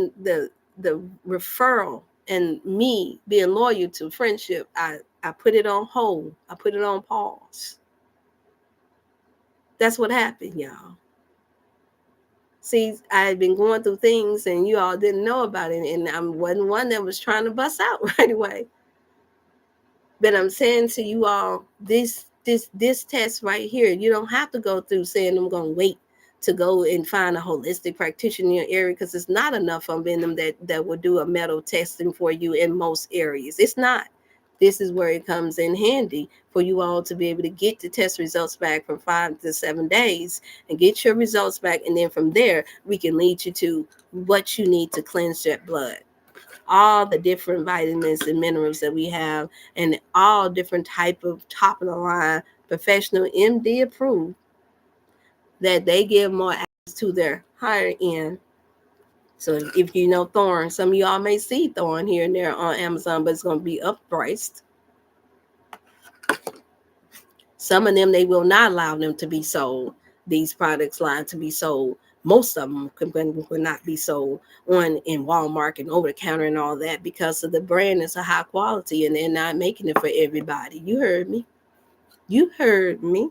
the referral and me being loyal to friendship, I put it on hold. I put it on pause. That's what happened, y'all. See, I had been going through things and you all didn't know about it, and I wasn't one that was trying to bust out right away. But I'm saying to you all, this test right here, you don't have to go through saying I'm going to wait to go and find a holistic practitioner in your area, because it's not enough of them that will do a metal testing for you in most areas. It's not. This is where it comes in handy for you all to be able to get the test results back from 5 to 7 days and get your results back. And then from there, we can lead you to what you need to cleanse that blood. All the different vitamins and minerals that we have, and all different type of top of the line, professional MD approved, that they give more access to their higher end So if you know Thorne, some of y'all may see Thorne here and there on Amazon, but it's going to be uppriced. Some of them, they will not allow them to be sold. These products line to be sold. Most of them will not be sold in Walmart and over the counter and all that, because of the brand is a high quality and they're not making it for everybody. You heard me. You heard me.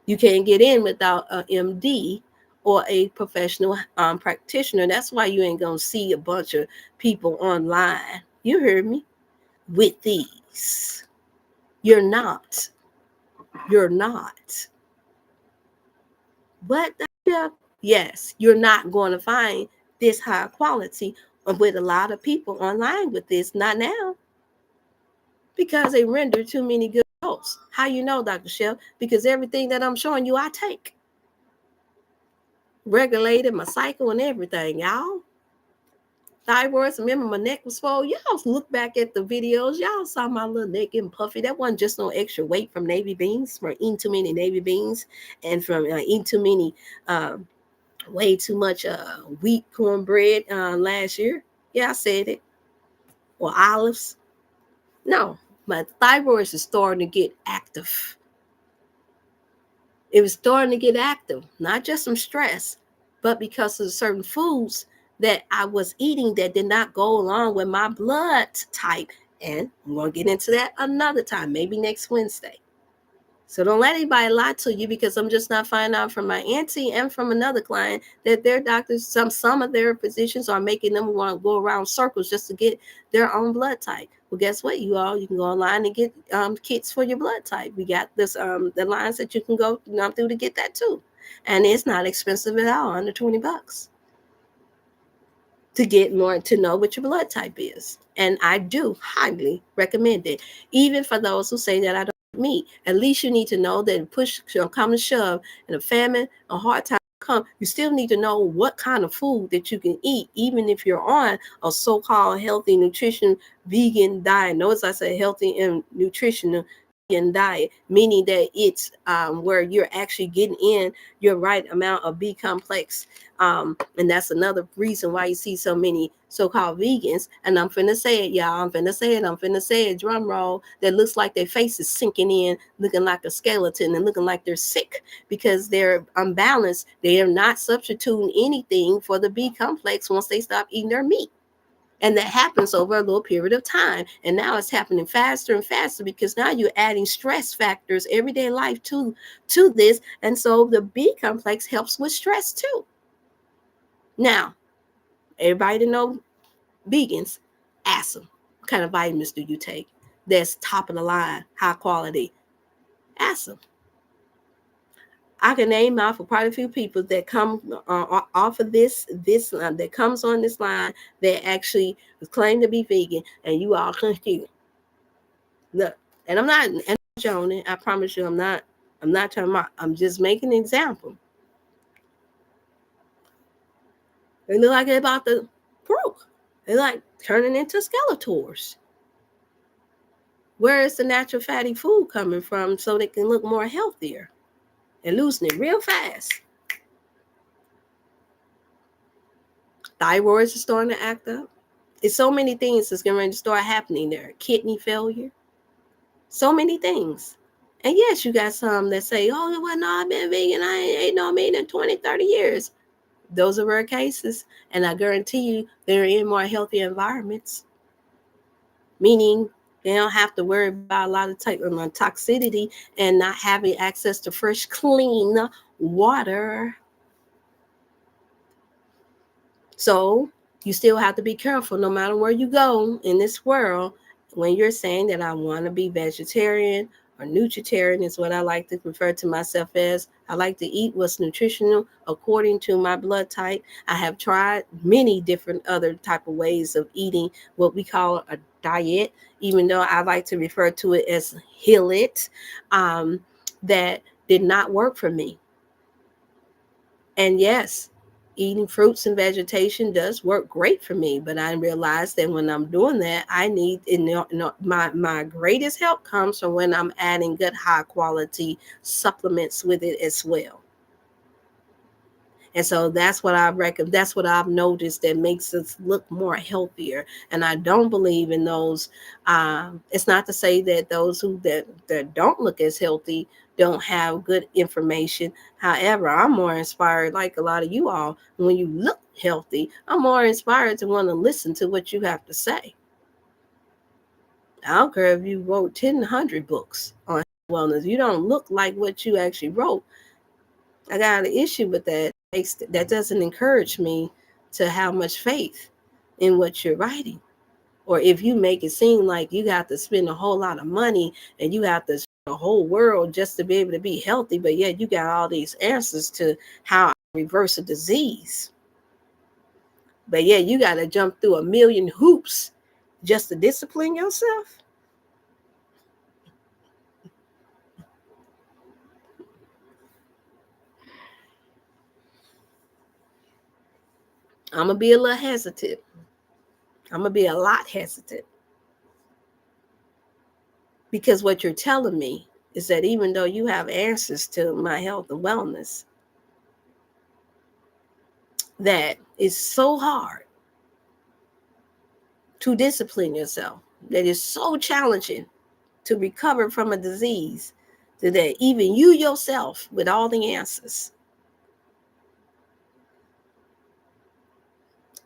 You can't get in without an MD or a professional practitioner. That's why you ain't going to see a bunch of people online. You heard me. With these. You're not. You're not. But yes, you're not going to find this high quality with a lot of people online with this. Not now. Because they render too many good results. How you know, Dr. Chef? Because everything that I'm showing you, I take. Regulated my cycle and everything, y'all. Thyroids, remember my neck was swole. Y'all look back at the videos. Y'all saw my little neck getting puffy. That wasn't just no extra weight from navy beans, from eating too many navy beans, and from eating too many, way too much wheat cornbread last year. Yeah, I said it. Or olives. No, my thyroid is starting to get active. It was starting to get active, not just from stress, but because of certain foods that I was eating that did not go along with my blood type. And I'm going to get into that another time, maybe next Wednesday. So don't let anybody lie to you, because I'm just not finding out from my auntie and from another client that their doctors, some of their physicians are making them want to go around circles just to get their own blood type. Well, guess what, you all? You can go online and get kits for your blood type. We got this the lines that you can go through to get that too, and it's not expensive at all, under $20 to get more, to know what your blood type is. And I do highly recommend it, even for those who say that I don't meat. At least you need to know that push come to shove, and a famine, a hard time come, you still need to know what kind of food that you can eat, even if you're on a so-called healthy nutrition vegan diet. Notice I say healthy and nutritional diet, meaning that it's where you're actually getting in your right amount of B complex, and that's another reason why you see so many so-called vegans. And I'm finna say it, y'all. I'm finna say it. Drum roll. That looks like their face is sinking in, looking like a skeleton, and looking like they're sick because they're unbalanced. They are not substituting anything for the B complex once they stop eating their meat. And that happens over a little period of time. And now it's happening faster and faster, because now you're adding stress factors, everyday life to this. And so the B complex helps with stress too. Now, everybody to know vegans, ask them, what kind of vitamins do you take that's top of the line, high quality? Ask them. I can name off of quite a few people that come off of this that comes on this line that actually claim to be vegan, and you all can hear. Look, and I'm not joning. I promise you, I'm not talking about. I'm just making an example. They look like they're about to broke. They're like turning into Skeletors. Where is the natural fatty food coming from so they can look more healthier and losing it real fast? Thyroids are starting to act up. It's so many things that's going to start happening there. Kidney failure. So many things. And yes, you got some that say, oh, well, no, I've been vegan. I ain't ate no meat in 20, 30 years. Those are rare cases. And I guarantee you they're in more healthy environments. Meaning they don't have to worry about a lot of toxicity and not having access to fresh, clean water. So you still have to be careful no matter where you go in this world. When you're saying that I want to be vegetarian or nutritarian is what I like to refer to myself as. I like to eat what's nutritional according to my blood type. I have tried many different other type of ways of eating what we call a diet, even though I like to refer to it as heal it, that did not work for me. And yes, eating fruits and vegetation does work great for me, but I realized that when I'm doing that, I need, my greatest help comes from when I'm adding good high quality supplements with it as well. And so that's what I reckon. That's what I've noticed that makes us look more healthier. And I don't believe in those. It's not to say that those that don't look as healthy don't have good information. However, I'm more inspired, like a lot of you all, when you look healthy, I'm more inspired to want to listen to what you have to say. I don't care if you wrote 1,000 books on wellness. You don't look like what you actually wrote. I got an issue with that. That doesn't encourage me to have much faith in what you're writing. Or if you make it seem like you got to spend a whole lot of money and you have to the whole world just to be able to be healthy, but yet you got all these answers to how I reverse a disease. But yeah, you got to jump through a million hoops just to discipline yourself. I'm going to be a little hesitant. I'm going to be a lot hesitant. Because what you're telling me is that even though you have answers to my health and wellness, that it's so hard to discipline yourself, that it's so challenging to recover from a disease, that even you yourself, with all the answers,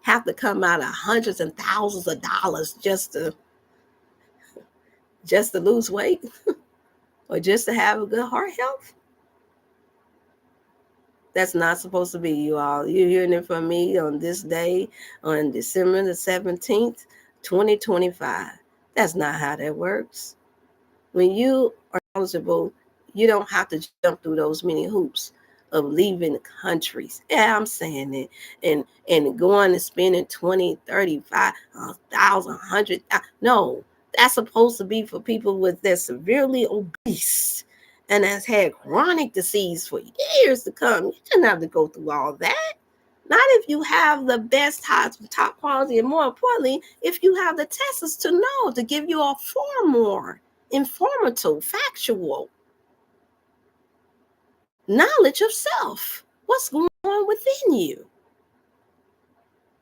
have to come out of hundreds and thousands of dollars just to lose weight or just to have a good heart health. That's not supposed to be, you all. You're hearing it from me on this day, on December the 17th, 2025. That's not how that works. When you are eligible, you don't have to jump through those many hoops of leaving countries. Yeah, I'm saying it. And going and spending 20, 35, 1,000, 100,000. No, that's supposed to be for people that's severely obese and has had chronic disease for years to come. You shouldn't have to go through all that. Not if you have the best top quality, and more importantly, if you have the tests to know, to give you a far more informative, factual knowledge of self. What's going on within you?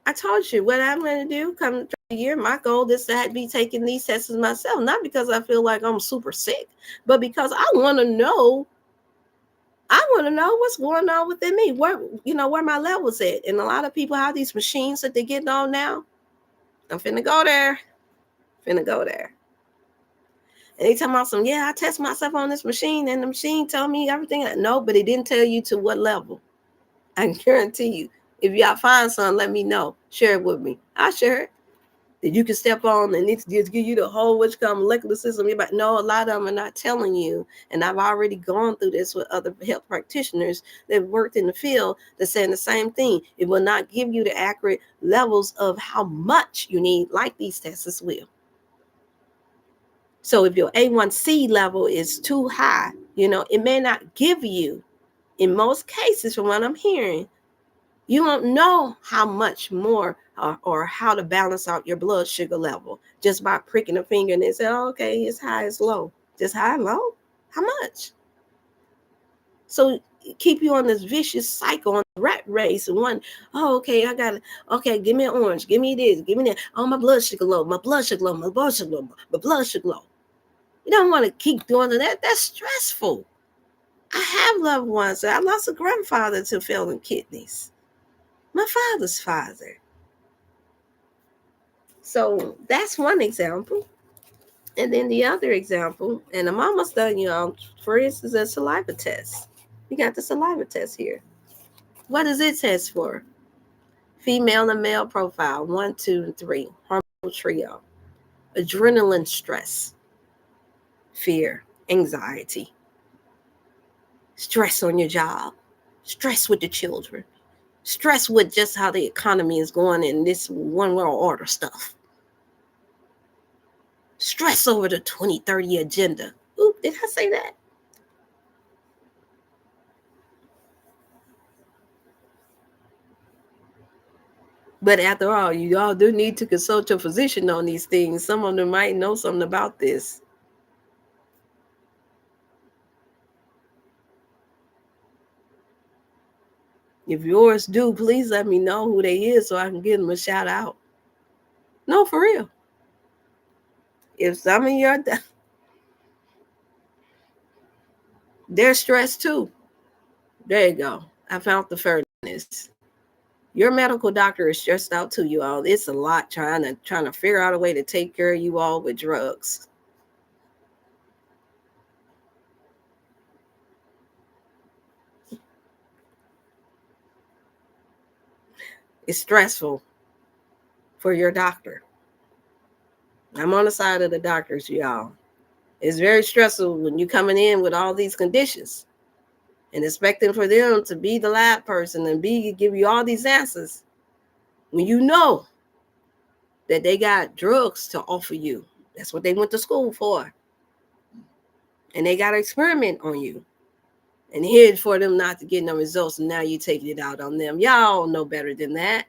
I told you what I'm going to do come the year. My goal is to be taking these tests myself, not because I feel like I'm super sick, but because I want to know. I want to know what's going on within me, where my levels at. And a lot of people have these machines that they're getting on now. I'm finna go there. And they tell me some, I test myself on this machine and the machine told me everything. No, but it didn't tell you to what level. I can guarantee you. If y'all find some, let me know. Share it with me. I'll share it. That you can step on and it's just give you the whole molecular system. No, a lot of them are not telling you. And I've already gone through this with other health practitioners that worked in the field that saying the same thing. It will not give you the accurate levels of how much you need, like these tests will. So if your A1C level is too high, it may not give you, in most cases, from what I'm hearing, you won't know how much more or how to balance out your blood sugar level just by pricking a finger and they say, oh, okay, it's high, it's low. Just high and low? How much? So keep you on this vicious cycle, on the rat race. And okay, give me an orange, give me this, give me that. Oh, my blood sugar low, my blood sugar low, my blood sugar low, my blood sugar low. You don't want to keep doing that. That's stressful. I have loved ones. I lost a grandfather to failing kidneys. My father's father. So that's one example. And then the other example, and I'm almost done, for instance, a saliva test. You got the saliva test here. What does it test for? Female and male profile, 1, 2, and 3, hormonal trio. Adrenaline stress, fear, anxiety, stress on your job, stress with the children, stress with just how the economy is going in this one world order stuff. Stress over the 2030 agenda. Ooh, did I say that? But after all, you all do need to consult your physician on these things. Some of them might know something about this. If yours do, please let me know who they is so I can give them a shout out. No, for real. If some of your they're stressed too. There you go. I found the furnace. Your medical doctor is stressed out too, you all. It's a lot trying to figure out a way to take care of you all with drugs. It's stressful for your doctor. I'm on the side of the doctors, y'all. It's very stressful when you're coming in with all these conditions and expecting for them to be the lab person and give you all these answers when you know that they got drugs to offer you. That's what they went to school for. And they got to experiment on you. And here's for them not to get no results, and now you taking it out on them. Y'all know better than that.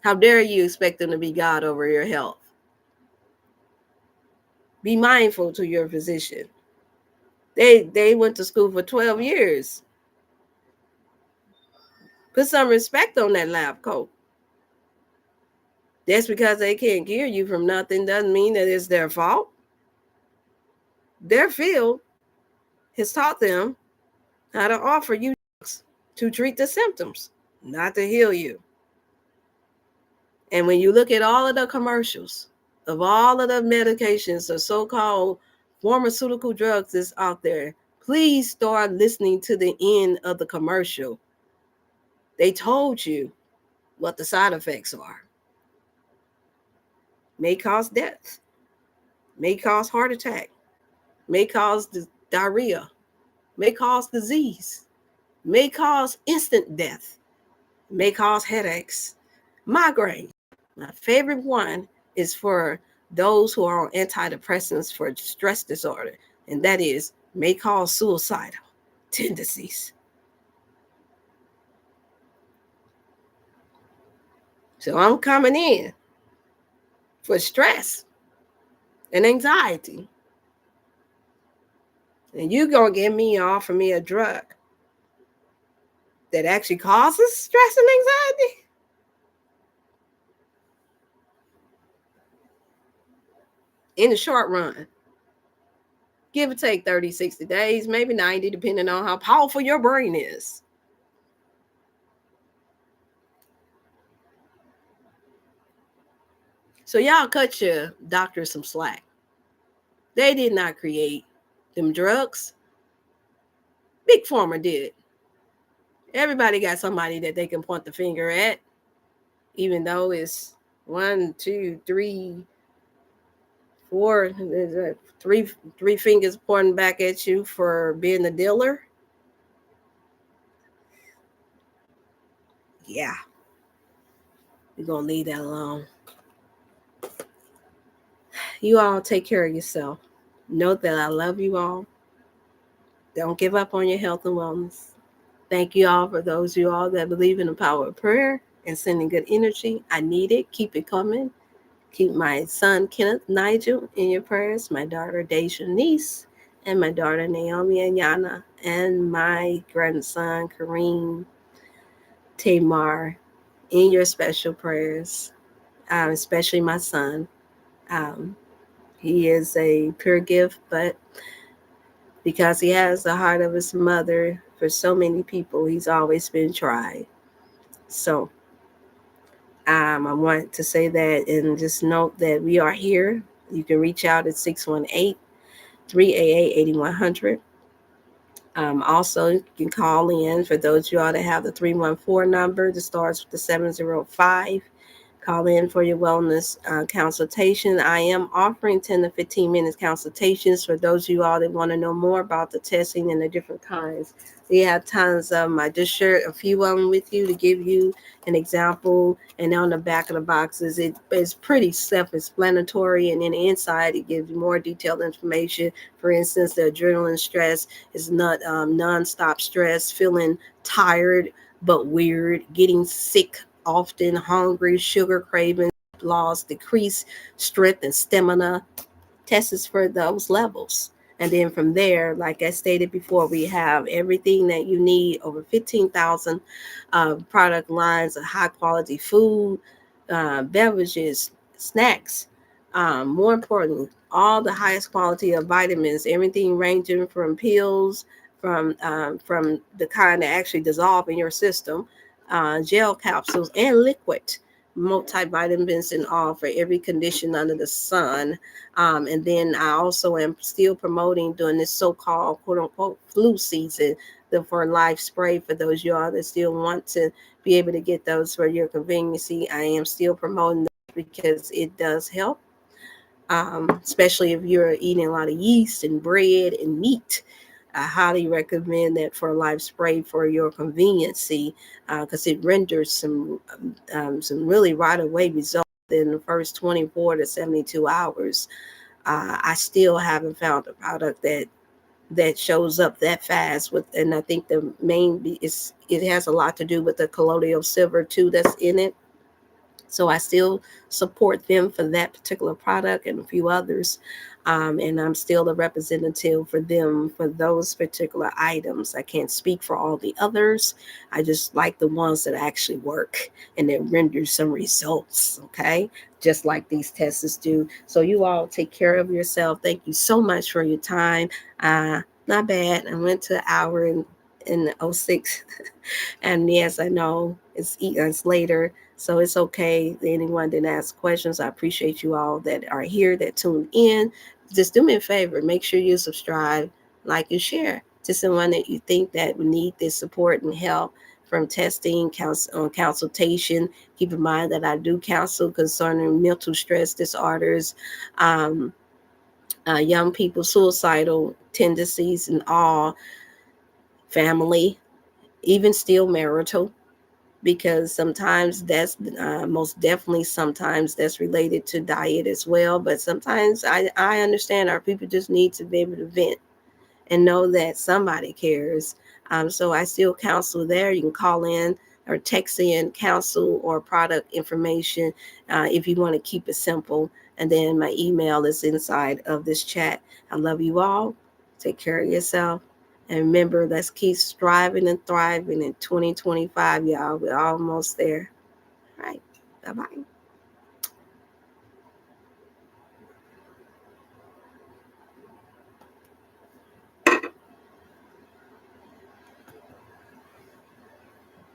How dare you expect them to be God over your health? Be mindful to your physician. They went to school for 12 years. Put some respect on that lab coat. Just because they can't cure you from nothing doesn't mean that it's their fault. Their field has taught them how to offer you to treat the symptoms, not to heal you. And when you look at all of the commercials of all of the medications or so-called pharmaceutical drugs that's out there, please start listening to the end of the commercial. They told you what the side effects are. May cause death, may cause heart attack, may cause diarrhea, may cause disease, may cause instant death, may cause headaches, migraine. My favorite one is for those who are on antidepressants for stress disorder, and that is may cause suicidal tendencies. So I'm coming in for stress and anxiety. And you're going to get me and offer me a drug that actually causes stress and anxiety? In the short run, give or take 30, 60 days, maybe 90, depending on how powerful your brain is. So y'all cut your doctors some slack. They did not create them drugs. Big Pharma did. Everybody got somebody that they can point the finger at, even though it's 1, 2, 3, 4, three fingers pointing back at you for being a dealer. Yeah, we're gonna leave that alone. You all take care of yourself. Know that I love you all. Don't give up on your health and wellness. Thank you all for those of you all that believe in the power of prayer and sending good energy. I need it. Keep it coming. Keep my son, Kenneth Nigel, in your prayers, my daughter, Deja Niece, and my daughter, Naomi Anyana, and my grandson, Kareem Tamar, in your special prayers, especially my son. He is a pure gift, but because he has the heart of his mother for so many people, he's always been tried. So I want to say that and just note that we are here. You can reach out at 618-388-8100. Also, you can call in for those of you all that have the 314 number that starts with the 705. Call in for your wellness consultation. I am offering 10 to 15 minutes consultations for those of you all that want to know more about the testing and the different kinds. We have tons of them. I just shared a few of them with you to give you an example. And on the back of the boxes, it's pretty self-explanatory. And then the inside, it gives you more detailed information. For instance, the adrenaline stress is not nonstop stress, feeling tired but weird, getting sick often, hungry, sugar cravings, loss, decreased strength and stamina. Tests for those levels. And then from there, like I stated before, we have everything that you need, over 15,000 product lines of high quality food, beverages, snacks. More importantly, all the highest quality of vitamins, everything ranging from pills, from the kind that actually dissolve in your system, gel capsules, and liquid multivitamins and all for every condition under the sun. And then I also am still promoting during this so-called quote unquote flu season the For Life spray for those y'all that still want to be able to get those for your conveniency. I am still promoting those because it does help, especially if you're eating a lot of yeast and bread and meat. I highly recommend that For Life spray for your conveniency because it renders some really right away results in the first 24 to 72 hours. I still haven't found a product that shows up that fast with, and I think the main is it has a lot to do with the colloidal silver too that's in it. So I still support them for that particular product and a few others. And I'm still the representative for them for those particular items. I can't speak for all the others. I just like the ones that actually work and that render some results. Okay. Just like these tests do. So you all take care of yourself. Thank you so much for your time. Not bad. I went to an hour in '06. And yes, I know it's later, so it's okay. Anyone that ask questions, I appreciate you all that are here that tune in. Just do me a favor, make sure you subscribe, like, and share to someone that you think that would need this support and help from testing, consultation. Keep in mind that I do counsel concerning mental stress disorders, um, young people, suicidal tendencies, and all, family, even still marital, because sometimes that's most definitely sometimes that's related to diet as well. But sometimes I understand our people just need to be able to vent and know that somebody cares. So I still counsel there. You can call in or text in counsel or product information if you want to keep it simple. And then my email is inside of this chat. I love you all. Take care of yourself. And remember, let's keep striving and thriving in 2025, y'all. We're almost there. All right. Bye-bye.